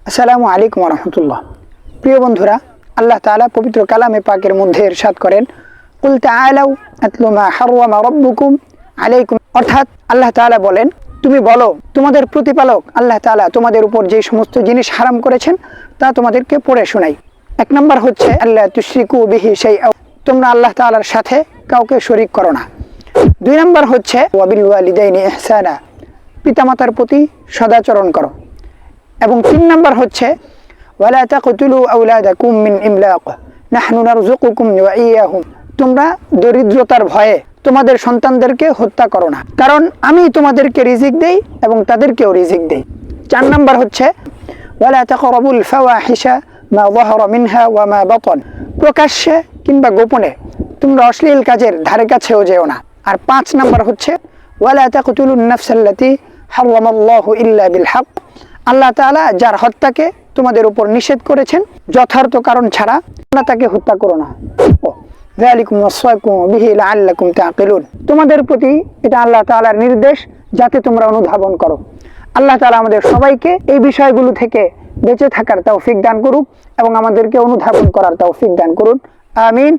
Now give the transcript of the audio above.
আসসালামু আলাইকুম রহমতুল্লাহ। প্রিয় বন্ধুরা, আল্লাহ তাআলা পবিত্র কালামে পাকের মধ্যে ইরশাদ করেন, কুল তাআলাউ আতলু মা হাররামা রাব্বুকুম আলাইকুম। অর্থাৎ আল্লাহ তাআলা বলেন, তুমি বলো তোমাদের প্রতিপালক আল্লাহ তাআলা তোমাদের উপর যে সমস্ত জিনিস হারাম করেছেন তা তোমাদেরকে পড়ে শোনাই। এক নম্বর হচ্ছে আল্লা তুশরিকু বিহি শাইআ, তোমরা আল্লাহ তাআলার সাথে কাউকে শরীক করো না। দুই নম্বর হচ্ছে ওয়াবিল ওয়ালিদাইনি ইহসানা, পিতামাতার প্রতি সদাচরণ করো। এবং তিন নম্বর হচ্ছে ওয়ালা তাকতুলু আওলাদাকুম মিন ইমলাক নাহনু নারযুকুকুম ওয়া ইয়াহুম, তোমরা দরিদ্রতার ভয়ে তোমাদের সন্তানদেরকে হত্যা করো না, কারণ আমি তোমাদেরকে রিজিক দেই এবং তাদেরকেও রিজিক দেই। চার নম্বর হচ্ছে ওয়ালা তাকরাবুল ফাওয়াহিশা মা যাহারা মিনহা ওয়া মা বাতান, প্রকাশ্যে কিংবা গোপনে তোমরা অশ্লীল কাজের ধারে কাছেও যেও না। আর পাঁচ নম্বর হচ্ছে ওয়ালা তাকতুলুন নাফসাল্লাতী হারামাল্লাহু ইল্লা বিল হক, আল্লাহ তাআলা যার হত্যাকে তোমাদের উপর নিষেধ করেছেন যথার্থ কারণ ছাড়া তোমরা তাকে হত্যা করো না। যালিকুম ওয়াসাকুম বিহি লাআল্লাকুম তাআকিলুন, তোমাদের প্রতি এটা আল্লাহ তাআলার নির্দেশ যাতে তোমরা অনুধাবন করো। আল্লাহ তাআলা আমাদের সবাইকে এই বিষয়গুলো থেকে বেঁচে থাকার তৌফিক দান করুক এবং আমাদেরকে অনুধাবন করার তৌফিক দান করুন। আমিন।